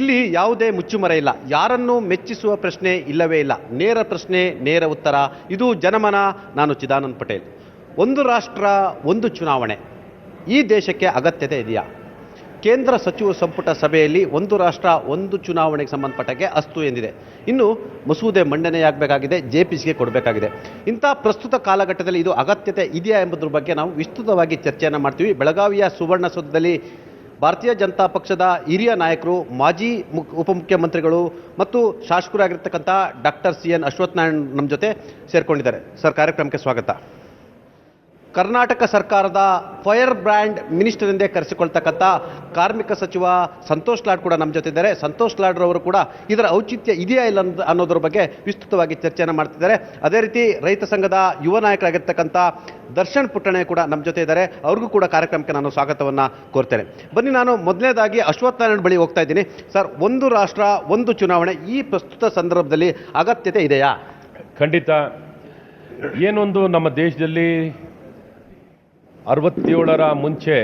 ಇಲ್ಲಿ ಯಾವುದೇ ಮುಚ್ಚುಮರೆ ಇಲ್ಲ, ಯಾರನ್ನೂ ಮೆಚ್ಚಿಸುವ ಪ್ರಶ್ನೆ ಇಲ್ಲವೇ ಇಲ್ಲ. ನೇರ ಪ್ರಶ್ನೆ, ನೇರ ಉತ್ತರ. ಇದು ಜನಮನ. ನಾನು ಚಿದಾನಂದ್ ಪಟೇಲ್. ಒಂದು ರಾಷ್ಟ್ರ ಒಂದು ಚುನಾವಣೆ ಈ ದೇಶಕ್ಕೆ ಅಗತ್ಯತೆ ಇದೆಯಾ? ಕೇಂದ್ರ ಸಚಿವ ಸಂಪುಟ ಸಭೆಯಲ್ಲಿ ಒಂದು ರಾಷ್ಟ್ರ ಒಂದು ಚುನಾವಣೆಗೆ ಸಂಬಂಧಪಟ್ಟಂಗೆ ಅಸ್ತು ಎಂದಿದೆ. ಇನ್ನು ಮಸೂದೆ ಮಂಡನೆಯಾಗಬೇಕಾಗಿದೆ, ಜೆಪಿಸಿಗೆ ಕೊಡಬೇಕಾಗಿದೆ. ಇಂಥ ಪ್ರಸ್ತುತ ಕಾಲಘಟ್ಟದಲ್ಲಿ ಇದು ಅಗತ್ಯತೆ ಇದೆಯಾ ಎಂಬುದ್ರ ಬಗ್ಗೆ ನಾವು ವಿಸ್ತೃತವಾಗಿ ಚರ್ಚೆಯನ್ನು ಮಾಡ್ತೀವಿ. ಬೆಳಗಾವಿಯ ಸುವರ್ಣಸೌಧದಲ್ಲಿ ಭಾರತೀಯ ಜನತಾ ಪಕ್ಷದ ಹಿರಿಯ ನಾಯಕರು, ಮಾಜಿ ಉಪಮುಖ್ಯಮಂತ್ರಿಗಳು ಮತ್ತು ಶಾಸಕರಾಗಿರ್ತಕ್ಕಂಥ ಡಾಕ್ಟರ್ CN ಅಶ್ವತ್ಥನಾರಾಯಣ್ ನಮ್ಮ ಜೊತೆ ಸೇರಿಕೊಂಡಿದ್ದಾರೆ. ಸರ್, ಕಾರ್ಯಕ್ರಮಕ್ಕೆ ಸ್ವಾಗತ. ಕರ್ನಾಟಕ ಸರ್ಕಾರದ ಫೈರ್ ಬ್ರ್ಯಾಂಡ್ ಮಿನಿಸ್ಟರ್ ಎಂದೇ ಕರೆಸಿಕೊಳ್ತಕ್ಕಂಥ ಕಾರ್ಮಿಕ ಸಚಿವ ಸಂತೋಷ್ ಲಾಡ್ ಕೂಡ ನಮ್ಮ ಜೊತೆ ಇದ್ದಾರೆ. ಸಂತೋಷ್ ಲಾಡ್ರವರು ಕೂಡ ಇದರ ಔಚಿತ್ಯ ಇದೆಯಾ ಇಲ್ಲ ಅನ್ನೋದ್ರ ಬಗ್ಗೆ ವಿಸ್ತೃತವಾಗಿ ಚರ್ಚೆಯನ್ನು ಮಾಡ್ತಿದ್ದಾರೆ. ಅದೇ ರೀತಿ ರೈತ ಸಂಘದ ಯುವ ನಾಯಕರಾಗಿರ್ತಕ್ಕಂಥ ದರ್ಶನ್ ಪುಟ್ಟಣೆ ಕೂಡ ನಮ್ಮ ಜೊತೆ ಇದ್ದಾರೆ. ಅವ್ರಿಗೂ ಕೂಡ ಕಾರ್ಯಕ್ರಮಕ್ಕೆ ನಾನು ಸ್ವಾಗತವನ್ನು ಕೋರ್ತೇನೆ. ಬನ್ನಿ, ನಾನು ಮೊದಲನೇದಾಗಿ ಅಶ್ವತ್ಥನಾರಾಯಣ್ ಬಳಿ ಹೋಗ್ತಾ ಇದ್ದೀನಿ. ಸರ್, ಒಂದು ರಾಷ್ಟ್ರ ಒಂದು ಚುನಾವಣೆ ಈ ಪ್ರಸ್ತುತ ಸಂದರ್ಭದಲ್ಲಿ ಅಗತ್ಯತೆ ಇದೆಯಾ? ಖಂಡಿತ. ಏನೊಂದು ನಮ್ಮ ದೇಶದಲ್ಲಿ 67ರ ಮುಂಚೆ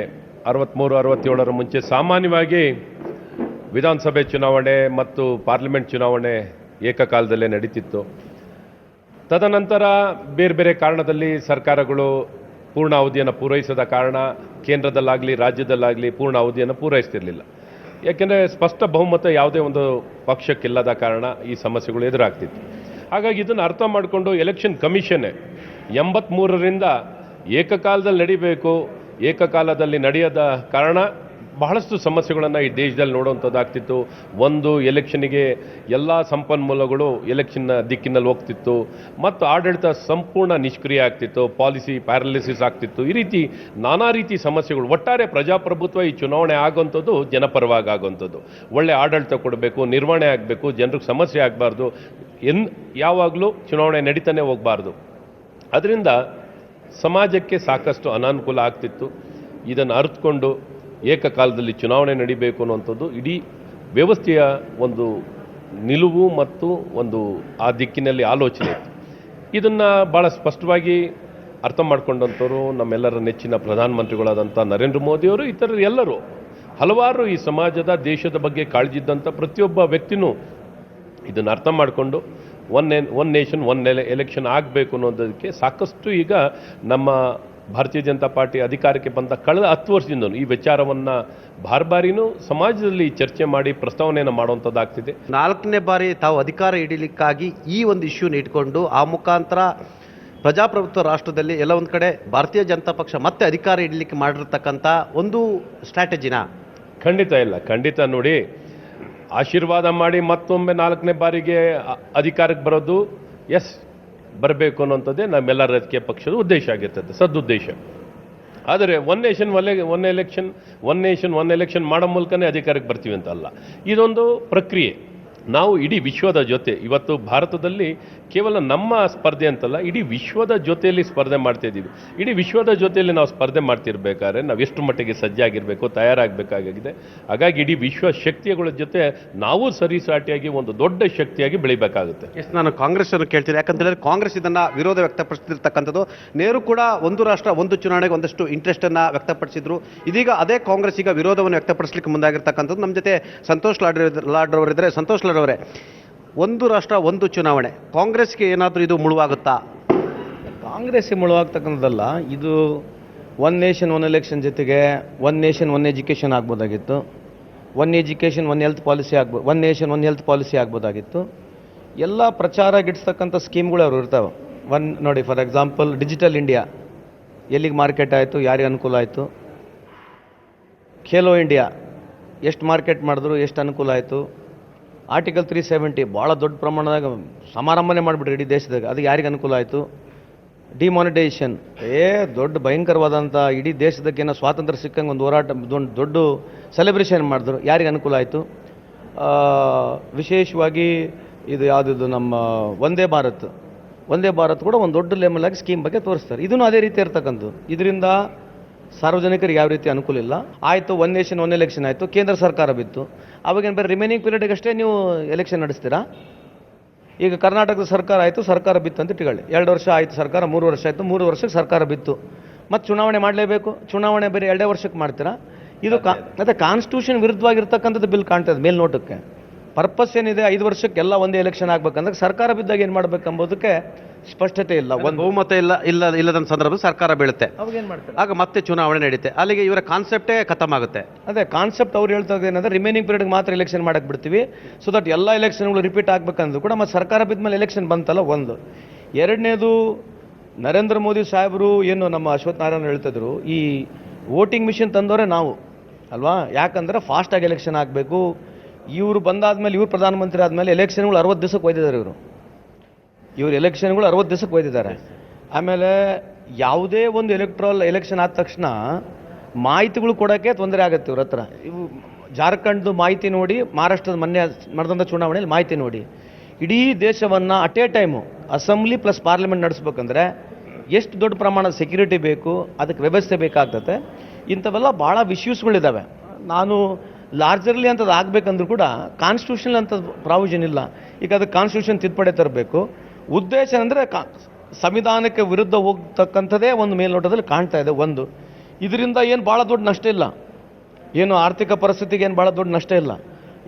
67ರ ಮುಂಚೆ ಸಾಮಾನ್ಯವಾಗಿ ವಿಧಾನಸಭೆ ಚುನಾವಣೆ ಮತ್ತು ಪಾರ್ಲಿಮೆಂಟ್ ಚುನಾವಣೆ ಏಕಕಾಲದಲ್ಲೇ ನಡೀತಿತ್ತು. ತದನಂತರ ಬೇರೆ ಬೇರೆ ಕಾರಣದಲ್ಲಿ ಸರ್ಕಾರಗಳು ಪೂರ್ಣ ಅವಧಿಯನ್ನು ಪೂರೈಸದ ಕಾರಣ ಕೇಂದ್ರದಲ್ಲಾಗಲಿ ರಾಜ್ಯದಲ್ಲಾಗಲಿ ಪೂರ್ಣ ಅವಧಿಯನ್ನು ಪೂರೈಸ್ತಿರಲಿಲ್ಲ. ಯಾಕೆಂದರೆ ಸ್ಪಷ್ಟ ಬಹುಮತ ಯಾವುದೇ ಒಂದು ಪಕ್ಷಕ್ಕಿಲ್ಲದ ಕಾರಣ ಈ ಸಮಸ್ಯೆಗಳು ಎದುರಾಗ್ತಿತ್ತು. ಹಾಗಾಗಿ ಇದನ್ನು ಅರ್ಥ ಮಾಡಿಕೊಂಡು ಎಲೆಕ್ಷನ್ ಕಮಿಷನ್ನೇ 83ರಿಂದ ಏಕಕಾಲದಲ್ಲಿ ನಡಿಬೇಕು, ಏಕಕಾಲದಲ್ಲಿ ನಡೆಯದ ಕಾರಣ ಬಹಳಷ್ಟು ಸಮಸ್ಯೆಗಳನ್ನು ಈ ದೇಶದಲ್ಲಿ ನೋಡುವಂಥದ್ದಾಗ್ತಿತ್ತು. ಒಂದು ಎಲೆಕ್ಷನ್ಗೆ ಎಲ್ಲ ಸಂಪನ್ಮೂಲಗಳು ಎಲೆಕ್ಷನ್ನ ದಿಕ್ಕಿನಲ್ಲಿ ಹೋಗ್ತಿತ್ತು ಮತ್ತು ಆಡಳಿತ ಸಂಪೂರ್ಣ ನಿಷ್ಕ್ರಿಯ ಆಗ್ತಿತ್ತು, ಪಾಲಿಸಿ ಪ್ಯಾರಲಿಸಿಸ್ ಆಗ್ತಿತ್ತು. ಈ ರೀತಿ ನಾನಾ ರೀತಿ ಸಮಸ್ಯೆಗಳು. ಒಟ್ಟಾರೆ ಪ್ರಜಾಪ್ರಭುತ್ವ ಈ ಚುನಾವಣೆ ಆಗುವಂಥದ್ದು ಜನಪರವಾಗಿ ಆಗುವಂಥದ್ದು. ಒಳ್ಳೆ ಆಡಳಿತ ಕೊಡಬೇಕು, ನಿರ್ವಹಣೆ ಆಗಬೇಕು, ಜನರಿಗೆ ಸಮಸ್ಯೆ ಆಗಬಾರ್ದು, ಯಾವಾಗಲೂ ಚುನಾವಣೆ ನಡೀತಾನೆ ಹೋಗಬಾರ್ದು. ಅದರಿಂದ ಸಮಾಜಕ್ಕೆ ಸಾಕಷ್ಟು ಅನಾನುಕೂಲ ಆಗ್ತಿತ್ತು. ಇದನ್ನು ಅರಿತುಕೊಂಡು ಏಕಕಾಲದಲ್ಲಿ ಚುನಾವಣೆ ನಡೀಬೇಕು ಅನ್ನುವಂಥದ್ದು ಇಡೀ ವ್ಯವಸ್ಥೆಯ ಒಂದು ನಿಲುವು ಮತ್ತು ಒಂದು ಆ ದಿಕ್ಕಿನಲ್ಲಿ ಆಲೋಚನೆ ಇತ್ತು. ಇದನ್ನು ಭಾಳ ಸ್ಪಷ್ಟವಾಗಿ ಅರ್ಥ ಮಾಡ್ಕೊಂಡಂಥವ್ರು ನಮ್ಮೆಲ್ಲರ ನೆಚ್ಚಿನ ಪ್ರಧಾನಮಂತ್ರಿಗಳಾದಂಥ ನರೇಂದ್ರ ಮೋದಿಯವರು, ಇತರರು ಎಲ್ಲರೂ ಹಲವಾರು ಈ ಸಮಾಜದ ದೇಶದ ಬಗ್ಗೆ ಕಾಳಜಿದ್ದಂಥ ಪ್ರತಿಯೊಬ್ಬ ವ್ಯಕ್ತಿನೂ ಇದನ್ನು ಅರ್ಥ ಮಾಡಿಕೊಂಡು ಒನ್ ನೇಷನ್ ಒನ್ ಎಲೆಕ್ಷನ್ ಆಗಬೇಕು ಅನ್ನೋದಕ್ಕೆ ಸಾಕಷ್ಟು ಈಗ ನಮ್ಮ ಭಾರತೀಯ ಜನತಾ ಪಾರ್ಟಿ ಅಧಿಕಾರಕ್ಕೆ ಬಂದ ಕಳೆದ 10 ವರ್ಷದಿಂದ ಈ ವಿಚಾರವನ್ನು ಬಾರಿನೂ ಸಮಾಜದಲ್ಲಿ ಚರ್ಚೆ ಮಾಡಿ ಪ್ರಸ್ತಾವನೆಯನ್ನು ಮಾಡುವಂಥದ್ದಾಗ್ತಿದೆ. 4ನೇ ಬಾರಿ ತಾವು ಅಧಿಕಾರ ಹಿಡಿಲಿಕ್ಕಾಗಿ ಈ ಒಂದು ಇಶ್ಯೂನ ಇಟ್ಕೊಂಡು ಆ ಮುಖಾಂತರ ಪ್ರಜಾಪ್ರಭುತ್ವ ರಾಷ್ಟ್ರದಲ್ಲಿ ಎಲ್ಲ ಒಂದು ಕಡೆ ಭಾರತೀಯ ಜನತಾ ಪಕ್ಷ ಮತ್ತೆ ಅಧಿಕಾರ ಹಿಡಿಲಿಕ್ಕೆ ಮಾಡಿರ್ತಕ್ಕಂಥ ಒಂದು ಸ್ಟ್ರಾಟಜಿನ? ಖಂಡಿತ ಇಲ್ಲ, ಖಂಡಿತ. ನೋಡಿ, ಆಶೀರ್ವಾದ ಮಾಡಿ ಮತ್ತೊಮ್ಮೆ 4ನೇ ಬಾರಿಗೆ ಅಧಿಕಾರಕ್ಕೆ ಬರೋದು ಬರಬೇಕು ಅನ್ನೋಂಥದ್ದೇ ನಮ್ಮೆಲ್ಲರ ರಾಜಕೀಯ ಪಕ್ಷದ ಉದ್ದೇಶ ಆಗಿರ್ತದೆ, ಸದುದ್ದೇಶ. ಆದರೆ ಒನ್ ನೇಷನ್ ಒನ್ ಎಲೆಕ್ಷನ್ ಮಾಡೋ ಮೂಲಕನೇ ಅಧಿಕಾರಕ್ಕೆ ಬರ್ತೀವಿ ಅಂತ ಅಲ್ಲ. ಇದೊಂದು ಪ್ರಕ್ರಿಯೆ. ನಾವು ಇಡೀ ವಿಶ್ವದ ಜೊತೆ ಇವತ್ತು ಭಾರತದಲ್ಲಿ ಕೇವಲ ನಮ್ಮ ಸ್ಪರ್ಧೆ ಅಂತಲ್ಲ, ಇಡೀ ವಿಶ್ವದ ಜೊತೆಯಲ್ಲಿ ಸ್ಪರ್ಧೆ ಮಾಡ್ತಾಯಿದ್ದೀವಿ. ಇಡೀ ವಿಶ್ವದ ಜೊತೆಯಲ್ಲಿ ನಾವು ಸ್ಪರ್ಧೆ ಮಾಡ್ತಿರ್ಬೇಕಾದ್ರೆ ನಾವು ಎಷ್ಟು ಮಟ್ಟಿಗೆ ಸಜ್ಜಾಗಿರಬೇಕು, ತಯಾರಾಗಬೇಕಾಗಿದೆ. ಹಾಗಾಗಿ ಇಡೀ ವಿಶ್ವ ಶಕ್ತಿಗಳ ಜೊತೆ ನಾವು ಸರಿಸಾಟಿಯಾಗಿ ಒಂದು ದೊಡ್ಡ ಶಕ್ತಿಯಾಗಿ ಬೆಳಿಬೇಕಾಗುತ್ತೆ. ನಾನು ಕಾಂಗ್ರೆಸ್ ಅನ್ನು ಕೇಳ್ತೀನಿ, ಯಾಕಂತೇಳಿದ್ರೆ ಕಾಂಗ್ರೆಸ್ ಇದನ್ನು ವಿರೋಧ ವ್ಯಕ್ತಪಡಿಸಿರ್ತಕ್ಕಂಥದ್ದು. ನೆಹರು ಕೂಡ ಒಂದು ರಾಷ್ಟ್ರ ಒಂದು ಚುನಾವಣೆಗೆ ಒಂದಷ್ಟು ಇಂಟ್ರೆಸ್ಟನ್ನು ವ್ಯಕ್ತಪಡಿಸಿದ್ರು. ಇದೀಗ ಅದೇ ಕಾಂಗ್ರೆಸ್ ಈಗ ವಿರೋಧವನ್ನು ವ್ಯಕ್ತಪಡಿಸಲಿಕ್ಕೆ ಮುಂದಾಗಿರ್ತಕ್ಕಂಥದ್ದು. ನಮ್ಮ ಜೊತೆ ಸಂತೋಷ್ ಲಾಡ್ರವರಿದ್ದಾರೆ. ಸಂತೋಷ್ ಲಾಡ್ರವರೇ, ಒಂದು ರಾಷ್ಟ್ರ ಒಂದು ಚುನಾವಣೆ ಕಾಂಗ್ರೆಸ್ಗೆ ಏನಾದರೂ ಇದು ಮುಳುವಾಗುತ್ತಾ? ಕಾಂಗ್ರೆಸ್ಗೆ ಮುಳುವಾಗ್ತಕ್ಕಂಥದ್ದಲ್ಲ. ಇದು ಒನ್ ನೇಷನ್ ಒನ್ ಎಲೆಕ್ಷನ್ ಜೊತೆಗೆ ಒನ್ ನೇಷನ್ ಒನ್ ಎಜುಕೇಷನ್ ಆಗ್ಬೋದಾಗಿತ್ತು, one education one health policy one nation one health policy ಆಗ್ಬೋದಾಗಿತ್ತು. ಎಲ್ಲ ಪ್ರಚಾರ ಗಿಡಿಸ್ತಕ್ಕಂಥ ಸ್ಕೀಮ್ಗಳು ಅವರು ಇರ್ತಾವೆ. ನೋಡಿ, ಫಾರ್ ಎಕ್ಸಾಂಪಲ್ ಡಿಜಿಟಲ್ ಇಂಡಿಯಾ ಎಲ್ಲಿಗೆ ಮಾರ್ಕೆಟ್ ಆಯಿತು, ಯಾರಿಗೆ ಅನುಕೂಲ ಆಯಿತು. ಖೇಲೋ ಇಂಡಿಯಾ ಎಷ್ಟು ಮಾರ್ಕೆಟ್ ಮಾಡಿದ್ರು, ಎಷ್ಟು ಅನುಕೂಲ ಆಯಿತು. ಆರ್ಟಿಕಲ್ 370 ಭಾಳ ದೊಡ್ಡ ಪ್ರಮಾಣದಾಗ ಸಮಾರಂಭನೆ ಮಾಡಿಬಿಟ್ರಿ ಇಡೀ ದೇಶದಾಗ, ಅದು ಯಾರಿಗೆ ಅನುಕೂಲ ಆಯಿತು. ಡಿಮಾನಿಟೈಸೇಷನ್ ದೊಡ್ಡ ಭಯಂಕರವಾದಂಥ ಇಡೀ ದೇಶದಕ್ಕೇನೋ ಸ್ವಾತಂತ್ರ್ಯ ಸಿಕ್ಕಂಗೆ ಒಂದು ಹೋರಾಟ, ದೊಡ್ಡ ಸೆಲೆಬ್ರೇಷನ್ ಮಾಡಿದ್ರು, ಯಾರಿಗೆ ಅನುಕೂಲ ಆಯಿತು. ವಿಶೇಷವಾಗಿ ಇದು ಯಾವುದಿದು ನಮ್ಮ ವಂದೇ ಭಾರತ್ ಕೂಡ ಒಂದು ದೊಡ್ಡ ಲೆವೆಲಾಗಿ ಸ್ಕೀಮ್ ಬಗ್ಗೆ ತೋರಿಸ್ತಾರೆ. ಇದನ್ನು ಅದೇ ರೀತಿ ಇರ್ತಕ್ಕಂಥದ್ದು. ಇದರಿಂದ ಸಾರ್ವಜನಿಕರಿಗೆ ಯಾವ ರೀತಿ ಅನುಕೂಲ ಇಲ್ಲ. ಆಯಿತು, ಒನ್ ನೇಷನ್ ಒನ್ ಎಲೆಕ್ಷನ್ ಆಯಿತು, ಕೇಂದ್ರ ಸರ್ಕಾರ ಬಿತ್ತು. ಅವಾಗೇನು ಬರೀ ರಿಮೈನಿಂಗ್ ಪೀರಿಯಡ್ಗಷ್ಟೇ ನೀವು ಎಲೆಕ್ಷನ್ ನಡೆಸ್ತೀರಾ? ಈಗ ಕರ್ನಾಟಕದ ಸರ್ಕಾರ ಆಯಿತು, ಸರ್ಕಾರ ಬಿತ್ತು ಅಂತ ಇಟ್ಕೊಳ್ಳಿ. 2 ವರ್ಷ ಆಯಿತು ಸರ್ಕಾರ, 3 ವರ್ಷ ಆಯಿತು, 3 ವರ್ಷಕ್ಕೆ ಸರ್ಕಾರ ಬಿತ್ತು. ಮತ್ತು ಚುನಾವಣೆ ಮಾಡಲೇಬೇಕು. ಚುನಾವಣೆ ಬರೀ 2 ವರ್ಷಕ್ಕೆ ಮಾಡ್ತೀರಾ? ಇದು ಮತ್ತೆ ಕಾನ್ಸ್ಟಿಟ್ಯೂಷನ್ ವಿರುದ್ಧವಾಗಿರ್ತಕ್ಕಂಥದ್ದು ಬಿಲ್ ಕಾಣ್ತದೆ ಮೇಲ್ನೋಟಕ್ಕೆ. ಪರ್ಪಸ್ ಏನಿದೆ 5 ವರ್ಷಕ್ಕೆ ಎಲ್ಲ ಒಂದೇ ಎಲೆಕ್ಷನ್ ಆಗ್ಬೇಕಂದ್ರೆ ಸರ್ಕಾರ ಬಿದ್ದಾಗ ಏನು ಮಾಡ್ಬೇಕಂಬೋದಕ್ಕೆ ಸ್ಪಷ್ಟತೆ ಇಲ್ಲ. ಒಂದು ಬಹುಮತ ಇಲ್ಲದ ಸಂದರ್ಭದಲ್ಲಿ ಸರ್ಕಾರ ಬೀಳುತ್ತೆ, ಅವಾಗ ಏನು ಮಾಡ್ತಾರೆ? ಆಗ ಮತ್ತೆ ಚುನಾವಣೆ ನಡೀತೆ. ಅಲ್ಲಿಗೆ ಇವರ ಕಾನ್ಸೆಪ್ಟೇ ಖತಮ್ ಆಗುತ್ತೆ. ಅದೇ ಕಾನ್ಸೆಪ್ಟ್ ಅವ್ರು ಹೇಳ್ತಾ ಏನಂದ್ರೆ ರಿಮೈನಿಂಗ್ ಪೀರಿಯಡ್ಗೆ ಮಾತ್ರ ಎಲೆಕ್ಷನ್ ಮಾಡಕ್ಕೆ ಬಿಡ್ತೀವಿ, ಸೊ ದಟ್ ಎಲ್ಲ ಎಲೆಕ್ಷನ್ಗಳು ರಿಪೀಟ್ ಆಗ್ಬೇಕಂದ್ರೂ ಕೂಡ ಮತ್ತೆ ಸರ್ಕಾರ ಬಿದ್ದ ಮೇಲೆ ಎಲೆಕ್ಷನ್ ಬಂತಲ್ಲ ಒಂದು. ಎರಡನೇದು, ನರೇಂದ್ರ ಮೋದಿ ಸಾಹೇಬರು ಏನು ನಮ್ಮ ಅಶ್ವಥ್ ನಾರಾಯಣ ಹೇಳ್ತಿದ್ರು, ಈ ವೋಟಿಂಗ್ ಮಿಷಿನ್ ತಂದವರೇ ನಾವು ಅಲ್ವಾ. ಯಾಕಂದ್ರೆ ಫಾಸ್ಟಾಗಿ ಎಲೆಕ್ಷನ್ ಆಗಬೇಕು. ಇವರು ಬಂದಾದ್ಮೇಲೆ, ಇವ್ರು ಪ್ರಧಾನಮಂತ್ರಿ ಆದಮೇಲೆ ಎಲೆಕ್ಷನ್ಗಳು 60 ದಿವಸಕ್ಕೆ ಒಯ್ದಿದ್ದಾರೆ ಇವರು ಎಲೆಕ್ಷನ್ಗಳು 60 ದಿವಸಕ್ಕೆ ಒಯ್ದಿದ್ದಾರೆ. ಆಮೇಲೆ ಯಾವುದೇ ಒಂದು ಎಲೆಕ್ಷನ್ ಆದ ತಕ್ಷಣ ಮಾಹಿತಿಗಳು ಕೊಡೋಕ್ಕೆ ತೊಂದರೆ ಆಗುತ್ತೆ ಇವ್ರ ಹತ್ರ. ಇವು ಜಾರ್ಖಂಡ್ದು ಮಾಹಿತಿ ನೋಡಿ, ಮಹಾರಾಷ್ಟ್ರದ ಮೊನ್ನೆ ನಡೆದಂಥ ಚುನಾವಣೆಯಲ್ಲಿ ಮಾಹಿತಿ ನೋಡಿ, ಇಡೀ ದೇಶವನ್ನು at a time assembly plus parliament ನಡೆಸ್ಬೇಕಂದ್ರೆ ಎಷ್ಟು ದೊಡ್ಡ ಪ್ರಮಾಣದ ಸೆಕ್ಯೂರಿಟಿ ಬೇಕು, ಅದಕ್ಕೆ ವ್ಯವಸ್ಥೆ ಬೇಕಾಗ್ತದೆ. ಇಂಥವೆಲ್ಲ ಭಾಳ ಇಶ್ಯೂಸ್ಗಳಿದ್ದಾವೆ. ನಾನು ಲಾರ್ಜರ್ಲಿ ಅಂಥದ್ದು ಆಗಬೇಕಂದ್ರೂ ಕೂಡ ಕಾನ್ಸ್ಟಿಟ್ಯೂಷನ್ ಅಂತ ಪ್ರಾವಿಷನ್ ಇಲ್ಲ. ಈಗ ಅದಕ್ಕೆ ಕಾನ್ಸ್ಟಿಟ್ಯೂಷನ್ ತಿದ್ದುಪಡಿ ತರಬೇಕು. ಉದ್ದೇಶ ಅಂದರೆ ಸಂವಿಧಾನಕ್ಕೆ ವಿರುದ್ಧ ಹೋಗ್ತಕ್ಕಂಥದ್ದೇ ಒಂದು ಮೇಲ್ನೋಟದಲ್ಲಿ ಕಾಣ್ತಾ ಇದೆ ಒಂದು. ಇದರಿಂದ ಏನು ಭಾಳ ದೊಡ್ಡ ನಷ್ಟ ಇಲ್ಲ, ಏನು ಆರ್ಥಿಕ ಪರಿಸ್ಥಿತಿಗೆ ಏನು ಭಾಳ ದೊಡ್ಡ ನಷ್ಟ ಇಲ್ಲ.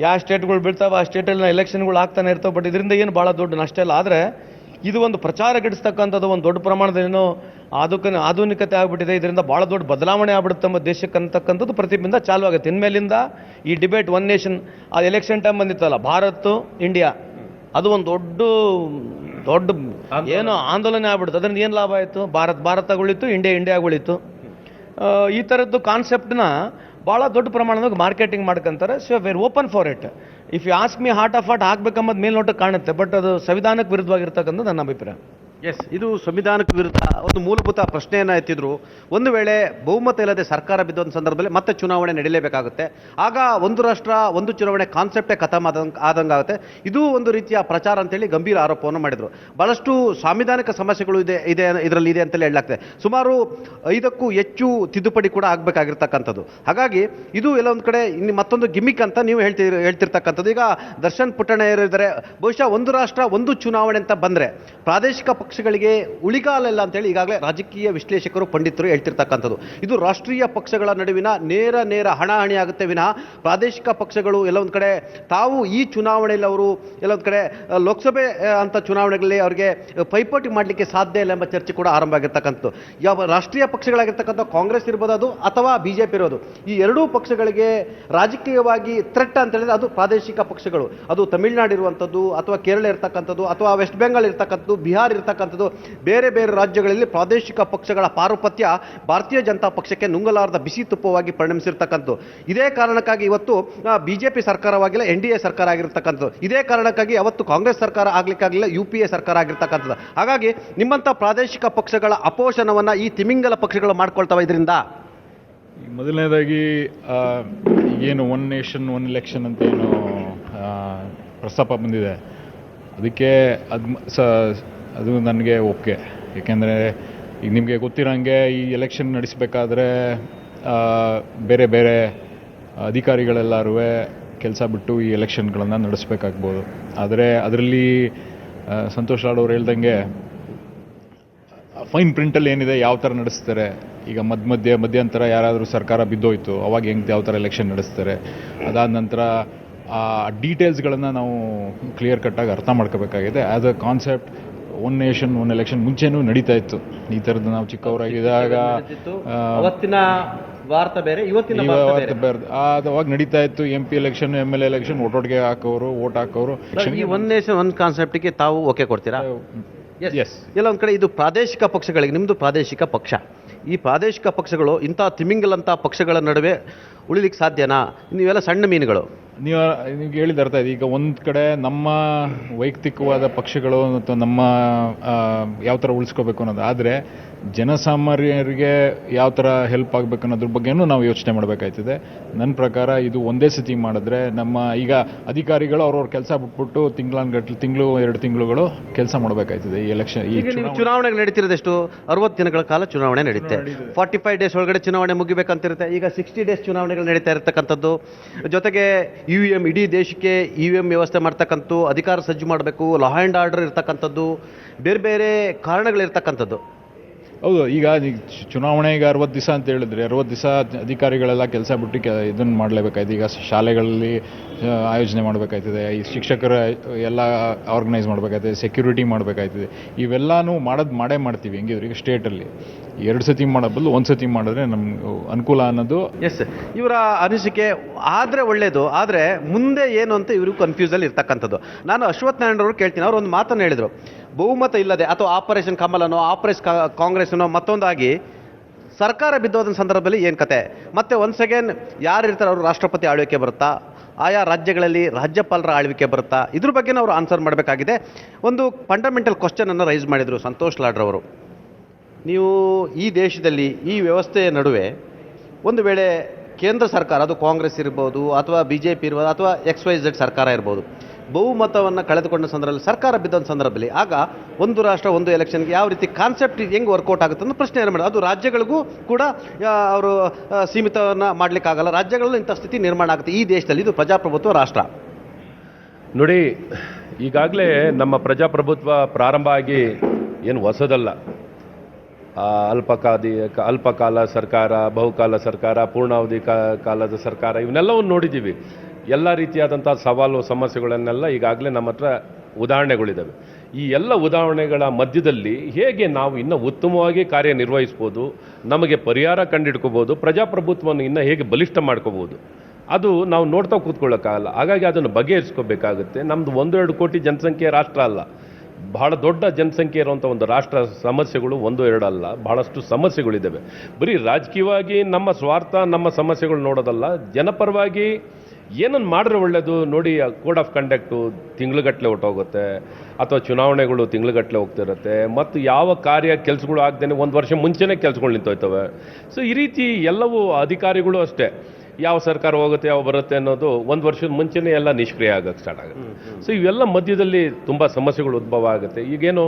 ಯಾವ ಸ್ಟೇಟ್ಗಳು ಬೀಳ್ತಾವೆ ಆ ಸ್ಟೇಟಲ್ಲಿ ಎಲೆಕ್ಷನ್ಗಳು ಆಗ್ತಾನೆ ಇರ್ತವೆ, ಬಟ್ ಇದರಿಂದ ಏನು ಭಾಳ ದೊಡ್ಡ ನಷ್ಟ ಇಲ್ಲ. ಆದರೆ ಇದು ಒಂದು ಪ್ರಚಾರ ಗಿಡಿಸ್ತಕ್ಕಂಥದ್ದು ಒಂದು ದೊಡ್ಡ ಪ್ರಮಾಣದ ಏನೋ ಆಧುನಿಕತೆ ಆಗಿಬಿಟ್ಟಿದೆ. ಇದರಿಂದ ಭಾಳ ದೊಡ್ಡ ಬದಲಾವಣೆ ಆಗ್ಬಿಡುತ್ತೆ ನಮ್ಮ ದೇಶಕ್ಕೆ ಅಂತಕ್ಕಂಥದ್ದು ಪ್ರತಿಬಿಂಬ ಚಾಲು ಆಗುತ್ತೆ. ಇನ್ಮೇಲಿಂದ ಈ ಡಿಬೇಟ್ ಒನ್ ನೇಷನ್, ಆ ಎಲೆಕ್ಷನ್ ಟೈಮ್ ಬಂದಿತ್ತಲ್ಲ, ಭಾರತ್ ಇಂಡಿಯಾ, ಅದು ಒಂದು ದೊಡ್ಡ ಏನೋ ಆಂದೋಲನ ಆಗ್ಬಿಡುತ್ತೆ. ಅದರಿಂದ ಏನು ಲಾಭ ಆಯಿತು? ಭಾರತಗಳಿತ್ತು, ಇಂಡಿಯಾಗಳಿತ್ತು. ಈ ಥರದ್ದು ಕಾನ್ಸೆಪ್ಟನ್ನ ಭಾಳ ದೊಡ್ಡ ಪ್ರಮಾಣದಾಗ ಮಾರ್ಕೆಟಿಂಗ್ ಮಾಡ್ಕೊಂತಾರೆ. So where open for it. If you ask me heart of heart ಆಗ್ಬೇಕಂಬುದು ಮೇಲ್ನೋಟಕ್ಕೆ ಕಾಣುತ್ತೆ, ಬಟ್ ಅದು ಸಂವಿಧಾನಕ್ಕೆ ವಿರುದ್ಧವಾಗಿರ್ತಕ್ಕಂಥ ನನ್ನ ಅಭಿಪ್ರಾಯ. ಎಸ್, ಇದು ಸಂವಿಧಾನಕ್ಕೆ ವಿರುದ್ಧ ಒಂದು ಮೂಲಭೂತ ಪ್ರಶ್ನೆಯನ್ನು ಎತ್ತಿದ್ರು. ಒಂದು ವೇಳೆ ಬಹುಮತ ಇಲ್ಲದೆ ಸರ್ಕಾರ ಬಿದ್ದ ಸಂದರ್ಭದಲ್ಲಿ ಮತ್ತೆ ಚುನಾವಣೆ ನಡೀಲೇಬೇಕಾಗುತ್ತೆ. ಆಗ ಒಂದು ರಾಷ್ಟ್ರ ಒಂದು ಚುನಾವಣೆ ಕಾನ್ಸೆಪ್ಟೇ ಖತಮ್ ಆದಂಗಾಗುತ್ತೆ. ಇದು ಒಂದು ರೀತಿಯ ಪ್ರಚಾರ ಅಂತೇಳಿ ಗಂಭೀರ ಆರೋಪವನ್ನು ಮಾಡಿದರು. ಬಹಳಷ್ಟು ಸಾಂವಿಧಾನಿಕ ಸಮಸ್ಯೆಗಳು ಇದರಲ್ಲಿ ಇದೆ ಅಂತಲೇ ಹೇಳಲಾಗ್ತದೆ. ಸುಮಾರು 5ಕ್ಕೂ ಹೆಚ್ಚು ತಿದ್ದುಪಡಿ ಕೂಡ ಆಗಬೇಕಾಗಿರ್ತಕ್ಕಂಥದ್ದು. ಹಾಗಾಗಿ ಇದು ಎಲ್ಲ ಒಂದು ಕಡೆ ಮತ್ತೊಂದು ಗಿಮಿಕ್ ಅಂತ ನೀವು ಹೇಳ್ತಿರ್ತಕ್ಕಂಥದ್ದು. ಈಗ ದರ್ಶನ್ ಪುಟ್ಟಣ್ಣಯ್ಯರಿದ್ದಾರೆ, ಬಹುಶಃ ಒಂದು ರಾಷ್ಟ್ರ ಒಂದು ಚುನಾವಣೆ ಅಂತ ಬಂದರೆ ಪ್ರಾದೇಶಿಕ ಪಕ್ಷಗಳಿಗೆ ಉಳಿಗಾಲಿಲ್ಲ ಅಂತೇಳಿ ಈಗಾಗಲೇ ರಾಜಕೀಯ ವಿಶ್ಲೇಷಕರು, ಪಂಡಿತರು ಹೇಳ್ತಿರ್ತಕ್ಕಂಥದ್ದು. ಇದು ರಾಷ್ಟ್ರೀಯ ಪಕ್ಷಗಳ ನಡುವಿನ ನೇರ ಹಣಾಹಣಿ ಆಗುತ್ತೆ ವಿನಃ ಪ್ರಾದೇಶಿಕ ಪಕ್ಷಗಳು ಎಲ್ಲ ಒಂದು ಕಡೆ ತಾವು ಈ ಚುನಾವಣೆಯಲ್ಲಿ ಅವರು ಎಲ್ಲ ಒಂದು ಕಡೆ ಲೋಕಸಭೆ ಅಂತ ಚುನಾವಣೆಗಳಲ್ಲಿ ಅವರಿಗೆ ಪೈಪೋಟಿ ಮಾಡಲಿಕ್ಕೆ ಸಾಧ್ಯ ಇಲ್ಲ ಎಂಬ ಚರ್ಚೆ ಕೂಡ ಆರಂಭ ಆಗಿರ್ತಕ್ಕಂಥದ್ದು. ಯಾವ ರಾಷ್ಟ್ರೀಯ ಪಕ್ಷಗಳಾಗಿರ್ತಕ್ಕಂಥ ಕಾಂಗ್ರೆಸ್ ಇರ್ಬೋದು ಅದು ಅಥವಾ ಬಿಜೆಪಿ ಇರೋದು, ಈ ಎರಡೂ ಪಕ್ಷಗಳಿಗೆ ರಾಜಕೀಯವಾಗಿ ಥ್ರೆಟ್ ಅಂತ ಹೇಳಿದ್ರೆ ಅದು ಪ್ರಾದೇಶಿಕ ಪಕ್ಷಗಳು. ಅದು ತಮಿಳುನಾಡು ಇರುವಂಥದ್ದು ಅಥವಾ ಕೇರಳ ಇರ್ತಕ್ಕಂಥದ್ದು ಅಥವಾ ವೆಸ್ಟ್ ಬೆಂಗಾಲ್ ಇರ್ತಕ್ಕಂಥದ್ದು, ಬಿಹಾರ್ ಇರ್ತಕ್ಕಂಥದ್ದು, ಬೇರೆ ರಾಜ್ಯಗಳಲ್ಲಿ ಪ್ರಾದೇಶಿಕ ಪಕ್ಷಗಳ ಪಾರುಪತ್ಯ ಭಾರತೀಯ ಜನತಾ ಪಕ್ಷಕ್ಕೆ ನುಂಗಲಾರದ ಬಿಸಿ ತುಪ್ಪವಾಗಿ ಪರಿಣಮಿಸಿರ್ತಕ್ಕಂಥದ್ದು. ಇದೇ ಕಾರಣಕ್ಕಾಗಿ ಇವತ್ತು ಬಿಜೆಪಿ ಸರ್ಕಾರವಾಗಿಲ್ಲ, NDA ಸರ್ಕಾರ ಆಗಿರ್ತಕ್ಕಂಥದ್ದು. ಇದೇ ಕಾರಣಕ್ಕಾಗಿ ಅವತ್ತು ಕಾಂಗ್ರೆಸ್ ಸರ್ಕಾರ ಆಗ್ಲಿಕ್ಕಾಗಲಿಲ್ಲ, UPA ಸರ್ಕಾರ ಆಗಿರ್ತಕ್ಕಂಥದ್ದು. ಹಾಗಾಗಿ ನಿಮ್ಮಂಥ ಪ್ರಾದೇಶಿಕ ಪಕ್ಷಗಳ ಅಪೋಷಣವನ್ನು ಈ ತಿಮಿಂಗಲ ಪಕ್ಷಗಳು ಮಾಡ್ಕೊಳ್ತವೆ. ಇದರಿಂದ ಮೊದಲನೇದಾಗಿ ಏನು ಒನ್ ನೇಷನ್ ಒನ್ ಎಲೆಕ್ಷನ್ ಅಂತ ಏನು ಪ್ರಸ್ತಾಪ ಬಂದಿದೆ, ಅದಕ್ಕೆ ಅದು ನನಗೆ ಓಕೆ. ಏಕೆಂದರೆ ಈಗ ನಿಮಗೆ ಗೊತ್ತಿರೋಂಗೆ ಈ ಎಲೆಕ್ಷನ್ ನಡೆಸಬೇಕಾದ್ರೆ ಬೇರೆ ಅಧಿಕಾರಿಗಳೆಲ್ಲರೂ ಕೆಲಸ ಬಿಟ್ಟು ಈ ಎಲೆಕ್ಷನ್ಗಳನ್ನು ನಡೆಸಬೇಕಾಗ್ಬೋದು. ಆದರೆ ಅದರಲ್ಲಿ ಸಂತೋಷ್ ಲಾಡ್ ಅವ್ರು ಹೇಳ್ದಂಗೆ ಫೈನ್ ಪ್ರಿಂಟಲ್ಲಿ ಏನಿದೆ, ಯಾವ ಥರ ನಡೆಸ್ತಾರೆ. ಈಗ ಮಧ್ಯಂತರ ಯಾರಾದರೂ ಸರ್ಕಾರ ಬಿದ್ದೋಯ್ತು, ಅವಾಗ ಹೆಂಗೆ ಯಾವ ಥರ ಎಲೆಕ್ಷನ್ ನಡೆಸ್ತಾರೆ, ಅದಾದ ನಂತರ ಆ ಡೀಟೇಲ್ಸ್ಗಳನ್ನು ನಾವು ಕ್ಲಿಯರ್ ಕಟ್ಟಾಗಿ ಅರ್ಥ ಮಾಡ್ಕೋಬೇಕಾಗಿದೆ. As a concept one nation one election ಮುಂಚೆನೂ ನಡೀತಾ ಇತ್ತು. ಈ ಥರದ್ದು ನಾವು ಚಿಕ್ಕವರಾಗಿದ್ದಾಗ ಅವತ್ತಿನ ಭಾರತ ಬೇರೆ, ಇವತ್ತಿನ ಬೇರೆ ಅದು ಅವಾಗ ನಡೀತಾ ಇತ್ತು. MP ಎಲೆಕ್ಷನ್, MLA ಎಲೆಕ್ಷನ್ ಒಟ್ಟೊಟ್ಟಿಗೆ ಓಟ್ ಹಾಕೋರು. ಈ ಒನ್ ನೇಷನ್ ಒನ್ ಕಾನ್ಸೆಪ್ಟ್ಗೆ ತಾವು ಓಕೆ ಕೊಡ್ತೀರಾ? ಎಸ್. ಎಲ್ಲ ಒಂದು ಕಡೆ ಇದು ಪ್ರಾದೇಶಿಕ ಪಕ್ಷಗಳಿಗೆ, ನಿಮ್ಮದು ಪ್ರಾದೇಶಿಕ ಪಕ್ಷ, ಈ ಪ್ರಾದೇಶಿಕ ಪಕ್ಷಗಳು ಇಂಥ ತಿಮಿಂಗಲಂಥ ಪಕ್ಷಗಳ ನಡುವೆ ಉಳಿಲಿಕ್ಕೆ ಸಾಧ್ಯನಾ? ನೀವೆಲ್ಲ ಸಣ್ಣ ಮೀನುಗಳು. ನೀವು ಹೇಳಿದ ಅರ್ಥ ಇದೆ. ಈಗ ಒಂದು ಕಡೆ ನಮ್ಮ ವೈಯಕ್ತಿಕವಾದ ಪಕ್ಷಗಳು ಮತ್ತು ನಮ್ಮ ಯಾವ ಥರ ಉಳಿಸ್ಕೋಬೇಕು ಅನ್ನೋದು, ಆದರೆ ಜನಸಾಮಾನ್ಯರಿಗೆ ಯಾವ ಥರ ಹೆಲ್ಪ್ ಆಗಬೇಕು ಅನ್ನೋದ್ರ ಬಗ್ಗೆನೂ ನಾವು ಯೋಚನೆ ಮಾಡಬೇಕಾಯ್ತದೆ. ನನ್ನ ಪ್ರಕಾರ ಇದು ಒಂದೇ ಸತಿ ಮಾಡಿದ್ರೆ ನಮ್ಮ ಈಗ ಅಧಿಕಾರಿಗಳು ಅವ್ರವ್ರ ಕೆಲಸ ಬಿಟ್ಬಿಟ್ಟು ತಿಂಗಳು 2 ತಿಂಗಳುಗಳು ಕೆಲಸ ಮಾಡಬೇಕಾಯ್ತದೆ. ಈ ಎಲೆಕ್ಷನ್, ಈ ಚುನಾವಣೆಗಳು ನಡೀತಿರೋದೆಷ್ಟು 60 ದಿನಗಳ ಕಾಲ ಚುನಾವಣೆ ನಡೀತೆ. 45 ಡೇಸ್ ಒಳಗಡೆ ಚುನಾವಣೆ ಮುಗಿಬೇಕಂತಿರುತ್ತೆ. ಈಗ 60 ಡೇಸ್ ಚುನಾವಣೆಗಳು ನಡೀತಾ ಇರತಕ್ಕಂಥದ್ದು. ಜೊತೆಗೆ EVM, ಇಡೀ ದೇಶಕ್ಕೆ EVM ವ್ಯವಸ್ಥೆ ಮಾಡ್ತಕ್ಕಂಥ ಅಧಿಕಾರ ಸಜ್ಜು ಮಾಡಬೇಕು, ಲಾ ಆ್ಯಂಡ್ ಆರ್ಡರ್ ಇರ್ತಕ್ಕಂಥದ್ದು, ಬೇರೆ ಕಾರಣಗಳಿರ್ತಕ್ಕಂಥದ್ದು. ಹೌದು, ಈಗ ಚುನಾವಣೆಗೆ 60 ದಿವಸ ಅಂತ ಹೇಳಿದ್ರೆ 60 ದಿವಸ ಅಧಿಕಾರಿಗಳೆಲ್ಲ ಕೆಲಸ ಬಿಟ್ಟು ಇದನ್ನು ಮಾಡಲೇಬೇಕಾಯ್ತು. ಈಗ ಶಾಲೆಗಳಲ್ಲಿ ಆಯೋಜನೆ ಮಾಡಬೇಕಾಯ್ತದೆ, ಈ ಶಿಕ್ಷಕರ ಎಲ್ಲ ಆರ್ಗನೈಸ್ ಮಾಡಬೇಕಾಯ್ತದೆ, ಸೆಕ್ಯೂರಿಟಿ ಮಾಡಬೇಕಾಯ್ತದೆ. ಇವೆಲ್ಲನೂ ಮಾಡೇ ಮಾಡ್ತೀವಿ ಹೆಂಗಿದ್ರು. ಈಗ ಸ್ಟೇಟಲ್ಲಿ 2 ಸತಿ ಮಾಡೋ ಬದಲು 1 ಸತಿ ಮಾಡಿದ್ರೆ ನಮ್ಗೆ ಅನುಕೂಲ ಅನ್ನೋದು. ಎಸ್, ಇವರ ಅನಿಸಿಕೆ ಆದರೆ ಒಳ್ಳೆಯದು. ಆದರೆ ಮುಂದೆ ಏನು ಅಂತ ಇವರು ಕನ್ಫ್ಯೂಸಲ್ಲಿ ಇರ್ತಕ್ಕಂಥದ್ದು. ನಾನು ಅಶ್ವಥ್ ನಾರಾಯಣರವರು ಕೇಳ್ತೀನಿ. ಅವರು ಒಂದು ಮಾತನ್ನು ಹೇಳಿದರು, ಬಹುಮತ ಇಲ್ಲದೆ ಅಥವಾ ಆಪರೇಷನ್ ಕಮಲನೋ ಆಪರೇಷನ್ ಕಾಂಗ್ರೆಸ್ನೋ ಮತ್ತೊಂದಾಗಿ ಸರ್ಕಾರ ಬಿದ್ದೋದ ಸಂದರ್ಭದಲ್ಲಿ ಏನು ಕತೆ, ಮತ್ತೆ ಒನ್ಸ್ ಅಗೇನ್ ಯಾರು ಇರ್ತಾರೆ ಅವರು ರಾಷ್ಟ್ರಪತಿ ಆಳ್ವಿಕೆ ಬರುತ್ತಾ, ಆಯಾ ರಾಜ್ಯಗಳಲ್ಲಿ ರಾಜ್ಯಪಾಲರ ಆಳ್ವಿಕೆ ಬರುತ್ತಾ, ಇದ್ರ ಬಗ್ಗೆನೂ ಅವರು ಆನ್ಸರ್ ಮಾಡಬೇಕಾಗಿದೆ. ಒಂದು ಫಂಡಮೆಂಟಲ್ ಕ್ವಶನನ್ನು ರೈಸ್ ಮಾಡಿದರು ಸಂತೋಷ್ ಲಾಡ್ರವರು. ನೀವು ಈ ದೇಶದಲ್ಲಿ ಈ ವ್ಯವಸ್ಥೆಯ ನಡುವೆ ಒಂದು ವೇಳೆ ಕೇಂದ್ರ ಸರ್ಕಾರ, ಅದು ಕಾಂಗ್ರೆಸ್ ಇರ್ಬೋದು ಅಥವಾ BJP ಇರ್ಬೋದು ಅಥವಾ XYZ ಸರ್ಕಾರ ಇರ್ಬೋದು, ಬಹುಮತವನ್ನು ಕಳೆದುಕೊಂಡ ಸಂದರ್ಭದಲ್ಲಿ, ಸರ್ಕಾರ ಬಿದ್ದ ಸಂದರ್ಭದಲ್ಲಿ, ಆಗ ಒಂದು ರಾಷ್ಟ್ರ ಒಂದು ಎಲೆಕ್ಷನ್ಗೆ ಯಾವ ರೀತಿ ಕಾನ್ಸೆಪ್ಟ್ ಹೆಂಗೆ ವರ್ಕೌಟ್ ಆಗುತ್ತೆ ಅಂತ ಪ್ರಶ್ನೆ ಏನು ಮಾಡೋದು. ಅದು ರಾಜ್ಯಗಳಿಗೂ ಕೂಡ ಅವರು ಸೀಮಿತವನ್ನು ಮಾಡಲಿಕ್ಕಾಗಲ್ಲ. ರಾಜ್ಯಗಳಲ್ಲೂ ಇಂಥ ಸ್ಥಿತಿ ನಿರ್ಮಾಣ ಆಗುತ್ತೆ ಈ ದೇಶದಲ್ಲಿ. ಇದು ಪ್ರಜಾಪ್ರಭುತ್ವ ರಾಷ್ಟ್ರ. ನೋಡಿ, ಈಗಾಗಲೇ ನಮ್ಮ ಪ್ರಜಾಪ್ರಭುತ್ವ ಪ್ರಾರಂಭ ಆಗಿ ಏನು ಹೊಸದಲ್ಲ. ಅಲ್ಪಕಾಲ ಸರ್ಕಾರ, ಬಹುಕಾಲ ಸರ್ಕಾರ, ಪೂರ್ಣಾವಧಿ ಕಾಲದ ಸರ್ಕಾರ, ಇವನ್ನೆಲ್ಲವನ್ನು ನೋಡಿದ್ದೀವಿ. ಎಲ್ಲ ರೀತಿಯಾದಂಥ ಸವಾಲು ಸಮಸ್ಯೆಗಳನ್ನೆಲ್ಲ ಈಗಾಗಲೇ ನಮ್ಮ ಹತ್ರ ಉದಾಹರಣೆಗಳಿದ್ದಾವೆ. ಈ ಎಲ್ಲ ಉದಾಹರಣೆಗಳ ಮಧ್ಯದಲ್ಲಿ ಹೇಗೆ ನಾವು ಇನ್ನೂ ಉತ್ತಮವಾಗಿ ಕಾರ್ಯನಿರ್ವಹಿಸ್ಬೋದು, ನಮಗೆ ಪರಿಹಾರ ಕಂಡುಹಿಡ್ಕೋಬೋದು, ಪ್ರಜಾಪ್ರಭುತ್ವವನ್ನು ಇನ್ನೂ ಹೇಗೆ ಬಲಿಷ್ಠ ಮಾಡ್ಕೋಬೋದು, ಅದು ನಾವು ನೋಡ್ತಾ ಕೂತ್ಕೊಳ್ಳೋಕ್ಕಾಗಲ್ಲ. ಹಾಗಾಗಿ ಅದನ್ನು ಬಗೆಹರಿಸ್ಕೋಬೇಕಾಗುತ್ತೆ. ನಮ್ಮದು 1-2 ಕೋಟಿ ಜನಸಂಖ್ಯೆ ರಾಷ್ಟ್ರ ಅಲ್ಲ, ಬಹಳ ದೊಡ್ಡ ಜನಸಂಖ್ಯೆ ಇರುವಂಥ ಒಂದು ರಾಷ್ಟ್ರ. ಸಮಸ್ಯೆಗಳು 1-2 ಅಲ್ಲ, ಬಹಳಷ್ಟು ಸಮಸ್ಯೆಗಳಿದ್ದಾವೆ. ಬರೀ ರಾಜಕೀಯವಾಗಿ ನಮ್ಮ ಸ್ವಾರ್ಥ, ನಮ್ಮ ಸಮಸ್ಯೆಗಳು ನೋಡೋದಲ್ಲ, ಜನಪರವಾಗಿ ಏನನ್ನು ಮಾಡಿದ್ರೆ ಒಳ್ಳೆಯದು. ನೋಡಿ, ಕೋಡ್ ಆಫ್ ಕಂಡಕ್ಟು ತಿಂಗ್ಳುಗಟ್ಟಲೆ ಹೊಟ್ಟೋಗುತ್ತೆ, ಅಥವಾ ಚುನಾವಣೆಗಳು ತಿಂಗ್ಳುಗಟ್ಟಲೆ ಹೋಗ್ತಿರುತ್ತೆ, ಮತ್ತು ಯಾವ ಕೆಲಸಗಳು ಆಗದೇನೆ 1 ವರ್ಷ ಮುಂಚೆನೇ ಕೆಲಸಗಳು ನಿಂತೋಯ್ತವೆ. ಸೊ ಈ ರೀತಿ ಎಲ್ಲವೂ ಅಧಿಕಾರಿಗಳು ಅಷ್ಟೇ, ಯಾವ ಸರ್ಕಾರ ಹೋಗುತ್ತೆ ಯಾವ ಬರುತ್ತೆ ಅನ್ನೋದು 1 ವರ್ಷದ ಮುಂಚೆನೇ ಎಲ್ಲ ನಿಷ್ಕ್ರಿಯ ಆಗೋಕ್ಕೆ ಸ್ಟಾರ್ಟ್ ಆಗುತ್ತೆ. ಸೊ ಇವೆಲ್ಲ ಮಧ್ಯದಲ್ಲಿ ತುಂಬ ಸಮಸ್ಯೆಗಳು ಉದ್ಭವ ಆಗುತ್ತೆ. ಈಗೇನು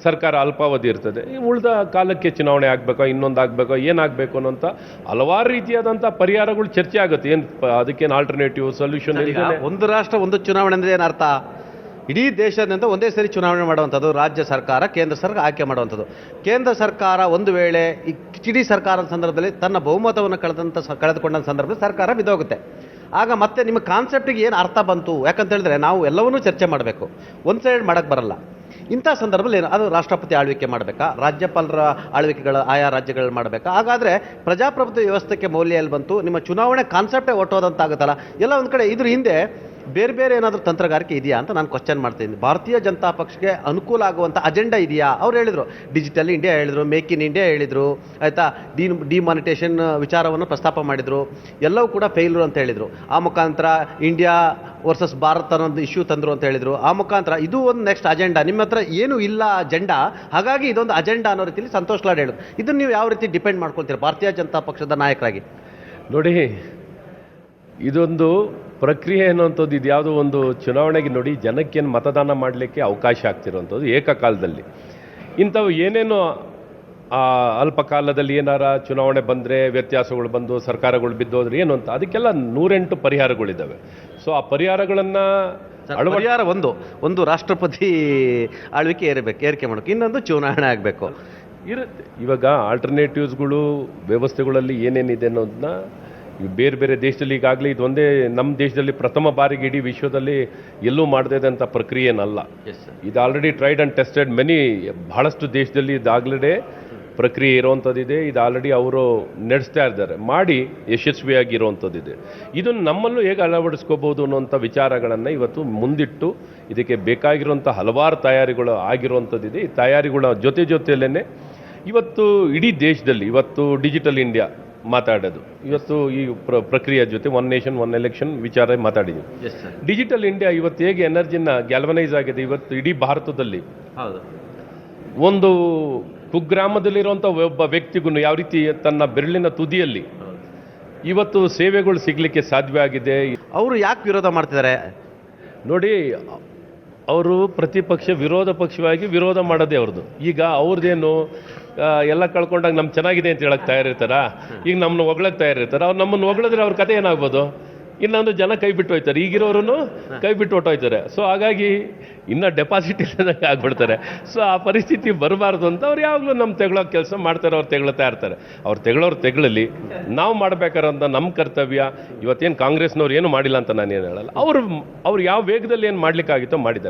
ಸರ್ಕಾರ ಅಲ್ಪಾವಧಿ ಇರ್ತದೆ, ಈ ಉಳಿದ ಕಾಲಕ್ಕೆ ಚುನಾವಣೆ ಆಗಬೇಕೋ, ಇನ್ನೊಂದು ಆಗಬೇಕೋ, ಏನಾಗಬೇಕು ಅನ್ನೋಂಥ ಹಲವಾರು ರೀತಿಯಾದಂಥ ಪರಿಹಾರಗಳು ಚರ್ಚೆ ಆಗುತ್ತೆ. ಏನು ಅದಕ್ಕೇನು ಆಲ್ಟರ್ನೇಟಿವ್ ಸೊಲ್ಯೂಷನ್ ಈಗ ಒಂದು ರಾಷ್ಟ್ರ ಒಂದು ಚುನಾವಣೆ ಅಂದರೆ ಏನರ್ಥ? ಇಡೀ ದೇಶದಿಂದ ಒಂದೇ ಸರಿ ಚುನಾವಣೆ ಮಾಡುವಂಥದ್ದು, ರಾಜ್ಯ ಸರ್ಕಾರ ಕೇಂದ್ರ ಸರ್ಕಾರ ಆಯ್ಕೆ ಮಾಡುವಂಥದ್ದು. ಕೇಂದ್ರ ಸರ್ಕಾರ ಒಂದು ವೇಳೆ ಇಡೀ ಸರ್ಕಾರದ ಸಂದರ್ಭದಲ್ಲಿ ತನ್ನ ಬಹುಮತವನ್ನು ಕಳೆದುಕೊಂಡ ಸಂದರ್ಭದಲ್ಲಿ ಸರ್ಕಾರ ಬಿದ್ದೋಗುತ್ತೆ. ಆಗ ಮತ್ತೆ ನಿಮ್ಮ ಕಾನ್ಸೆಪ್ಟಿಗೆ ಏನು ಅರ್ಥ ಬಂತು? ಯಾಕಂತ ಹೇಳಿದ್ರೆ ನಾವು ಎಲ್ಲವನ್ನೂ ಚರ್ಚೆ ಮಾಡಬೇಕು, ಒಂದು ಸೈಡ್ ಮಾಡೋಕ್ಕೆ ಬರಲ್ಲ. ಇಂಥ ಸಂದರ್ಭದಲ್ಲಿ ಏನು, ಅದು ರಾಷ್ಟ್ರಪತಿ ಆಳ್ವಿಕೆ ಮಾಡಬೇಕಾ, ರಾಜ್ಯಪಾಲರ ಆಳ್ವಿಕೆಗಳ ಆಯಾ ರಾಜ್ಯಗಳಲ್ಲಿ ಮಾಡಬೇಕಾ? ಹಾಗಾದರೆ ಪ್ರಜಾಪ್ರಭುತ್ವ ವ್ಯವಸ್ಥೆಗೆ ಮೌಲ್ಯ ಎಲ್ಲಿ ಬಂತು? ನಿಮ್ಮ ಚುನಾವಣೆ ಕಾನ್ಸೆಪ್ಟೇ ಒಟ್ಟೋದಂತಾಗುತ್ತಲ್ಲ. ಎಲ್ಲ ಒಂದು ಕಡೆ ಇದ್ರ ಹಿಂದೆ ಬೇರೆ ಬೇರೆ ಏನಾದರೂ ತಂತ್ರಗಾರಿಕೆ ಇದೆಯಾ ಅಂತ ನಾನು ಕ್ವಶನ್ ಮಾಡ್ತೀನಿ. ಭಾರತೀಯ ಜನತಾ ಪಕ್ಷಕ್ಕೆ ಅನುಕೂಲ ಆಗುವಂಥ ಅಜೆಂಡಾ ಇದೆಯಾ? ಅವ್ರು ಹೇಳಿದರು ಡಿಜಿಟಲ್ ಇಂಡಿಯಾ ಹೇಳಿದರು, ಮೇಕ್ ಇನ್ ಇಂಡಿಯಾ ಹೇಳಿದರು, ಆಯಿತಾ, ಡಿಮಾನಿಟೇಷನ್ ವಿಚಾರವನ್ನು ಪ್ರಸ್ತಾಪ ಮಾಡಿದರು, ಎಲ್ಲವೂ ಕೂಡ ಫೇಲ್ಯೂರ್ ಅಂತ ಹೇಳಿದರು. ಆ ಮುಖಾಂತರ ಇಂಡಿಯಾ ವರ್ಸಸ್ ಭಾರತ್ ಅನ್ನೋದು ಇಶ್ಯೂ ತಂದರು ಅಂತ ಹೇಳಿದರು. ಆ ಮುಖಾಂತರ ಇದು ಒಂದು ನೆಕ್ಸ್ಟ್ ಅಜೆಂಡಾ, ನಿಮ್ಮ ಹತ್ರ ಏನೂ ಇಲ್ಲ ಅಜೆಂಡಾ, ಹಾಗಾಗಿ ಇದೊಂದು ಅಜೆಂಡಾ ಅನ್ನೋ ರೀತಿಯಲ್ಲಿ ಸಂತೋಷ್ ಲಾಡ್ ಹೇಳಿದ್ರು. ಇದನ್ನು ನೀವು ಯಾವ ರೀತಿ ಡಿಪೆಂಡ್ ಮಾಡ್ಕೊಳ್ತೀರಾ ಭಾರತೀಯ ಜನತಾ ಪಕ್ಷದ ನಾಯಕರಾಗಿ? ನೋಡಿ, ಇದೊಂದು ಪ್ರಕ್ರಿಯೆ ಅನ್ನುವಂಥದ್ದು, ಇದು ಯಾವುದೋ ಒಂದು ಚುನಾವಣೆಗೆ ನೋಡಿ ಜನಕ್ಕೇನು ಮತದಾನ ಮಾಡಲಿಕ್ಕೆ ಅವಕಾಶ ಆಗ್ತಿರೋವಂಥದ್ದು ಏಕಕಾಲದಲ್ಲಿ. ಇಂಥವು ಏನೇನು ಅಲ್ಪಕಾಲದಲ್ಲಿ ಏನಾರ ಚುನಾವಣೆ ಬಂದರೆ ವ್ಯತ್ಯಾಸಗಳು ಬಂದು ಸರ್ಕಾರಗಳು ಬಿದ್ದೋದ್ರೆ ಏನು ಅಂತ, ಅದಕ್ಕೆಲ್ಲ 108 ಪರಿಹಾರಗಳಿದ್ದಾವೆ. ಸೊ ಆ ಪರಿಹಾರಗಳನ್ನು ಪರಿಹಾರ ಒಂದು ರಾಷ್ಟ್ರಪತಿ ಆಳ್ವಿಕೆ ಏರಿಕೆ ಮಾಡಬೇಕು, ಇನ್ನೊಂದು ಚುನಾವಣೆ ಆಗಬೇಕು ಇರುತ್ತೆ. ಇವಾಗ ಆಲ್ಟರ್ನೇಟಿವ್ಸ್ಗಳು ವ್ಯವಸ್ಥೆಗಳಲ್ಲಿ ಏನೇನಿದೆ ಅನ್ನೋದನ್ನ ಬೇರೆ ಬೇರೆ ದೇಶದಲ್ಲಿ ಈಗಾಗಲೇ ಇದೊಂದೇ ನಮ್ಮ ದೇಶದಲ್ಲಿ ಪ್ರಥಮ ಬಾರಿಗೆ ಇಡೀ ವಿಶ್ವದಲ್ಲಿ ಎಲ್ಲೂ ಮಾಡದೇ ಇದ್ದಂಥ ಪ್ರಕ್ರಿಯೆ ಏನಲ್ಲ. ಇದು ಆಲ್ರೆಡಿ ಟ್ರೈಡ್ ಆ್ಯಂಡ್ ಟೆಸ್ಟೆಡ್ ಬಹಳಷ್ಟು ದೇಶದಲ್ಲಿ ಇದಾಗಲೇ ಪ್ರಕ್ರಿಯೆ ಇರೋವಂಥದ್ದಿದೆ. ಇದು ಆಲ್ರೆಡಿ ಅವರು ನಡೆಸ್ತಾ ಇದ್ದಾರೆ, ಮಾಡಿ ಯಶಸ್ವಿಯಾಗಿರುವಂಥದ್ದಿದೆ. ಇದನ್ನು ನಮ್ಮಲ್ಲೂ ಹೇಗೆ ಅಳವಡಿಸ್ಕೋಬೋದು ಅನ್ನೋಂಥ ವಿಚಾರಗಳನ್ನು ಇವತ್ತು ಮುಂದಿಟ್ಟು ಇದಕ್ಕೆ ಬೇಕಾಗಿರುವಂಥ ಹಲವಾರು ತಯಾರಿಗಳು ಆಗಿರುವಂಥದ್ದಿದೆ. ಈ ತಯಾರಿಗಳ ಜೊತೆಯಲ್ಲೇ ಇವತ್ತು ಇಡೀ ದೇಶದಲ್ಲಿ ಇವತ್ತು ಡಿಜಿಟಲ್ ಇಂಡಿಯಾ ಮಾತಾಡೋದು, ಇವತ್ತು ಈ ಪ್ರಕ್ರಿಯೆ ಜೊತೆ ಒನ್ ನೇಷನ್ ಒನ್ ಎಲೆಕ್ಷನ್ ವಿಚಾರ ಮಾತಾಡಿದ್ದೀವಿ. ಡಿಜಿಟಲ್ ಇಂಡಿಯಾ ಇವತ್ತು ಹೇಗೆ ಎನರ್ಜಿನ ಗ್ಯಾಲ್ವನೈಸ್ ಆಗಿದೆ ಇವತ್ತು ಇಡೀ ಭಾರತದಲ್ಲಿ. ಒಂದು ಕುಗ್ರಾಮದಲ್ಲಿರುವಂಥ ಒಬ್ಬ ವ್ಯಕ್ತಿಗೂ ಯಾವ ರೀತಿ ತನ್ನ ಬೆರಳಿನ ತುದಿಯಲ್ಲಿ ಇವತ್ತು ಸೇವೆಗಳು ಸಿಗಲಿಕ್ಕೆ ಸಾಧ್ಯ ಆಗಿದೆ. ಅವರು ಯಾಕೆ ವಿರೋಧ ಮಾಡ್ತಿದ್ದಾರೆ ನೋಡಿ, ಅವರು ಪ್ರತಿಪಕ್ಷ ವಿರೋಧ ಪಕ್ಷವಾಗಿ ವಿರೋಧ ಮಾಡೋದೇ ಅವ್ರದ್ದು. ಈಗ ಅವ್ರದ್ದೇನು ಎಲ್ಲ ಕಳ್ಕೊಂಡಾಗ ನಮ್ಗೆ ಚೆನ್ನಾಗಿದೆ ಅಂತ ಹೇಳಕ್ಕೆ ತಯಾರಿರ್ತಾರ, ಈಗ ನಮ್ಮನ್ನು ಹೊಗಳಕ್ಕೆ ತಯಾರಿರ್ತಾರೆ. ಅವ್ರು ನಮ್ಮನ್ನು ಹೊಗಳಿದ್ರೆ ಅವ್ರ ಕತೆ ಏನಾಗ್ಬೋದು? ಇನ್ನೊಂದು ಜನ ಕೈ ಬಿಟ್ಟು ಹೋಯ್ತಾರೆ, ಈಗಿರೋರು ಕೈ ಬಿಟ್ಟು ಹೊಟ್ಟೋಯ್ತಾರೆ. ಸೊ ಹಾಗಾಗಿ ಇನ್ನು ಡೆಪಾಸಿಟ್ ಇಲ್ಲದಂಗೆ ಆಗ್ಬಿಡ್ತಾರೆ. ಸೊ ಆ ಪರಿಸ್ಥಿತಿ ಬರಬಾರ್ದು ಅಂತ ಅವ್ರು ಯಾವಾಗಲೂ ನಮ್ಮ ತೆಗಳೋ ಕೆಲಸ ಮಾಡ್ತಾರೆ, ಅವ್ರು ತೆಗಳ್ತಾ ಇರ್ತಾರೆ. ಅವ್ರು ತೆಗಳಲಿ, ನಾವು ಮಾಡ್ಬೇಕಾರಂತ ನಮ್ಮ ಕರ್ತವ್ಯ. ಇವತ್ತೇನು ಕಾಂಗ್ರೆಸ್ನವ್ರು ಏನು ಮಾಡಿಲ್ಲ ಅಂತ ನಾನೇನು ಹೇಳಲ್ಲ, ಅವ್ರು ಯಾವ ವೇಗದಲ್ಲಿ ಏನು ಮಾಡ್ಲಿಕ್ಕಾಗಿತ್ತೋ ಮಾಡಿದ್ದಾರೆ.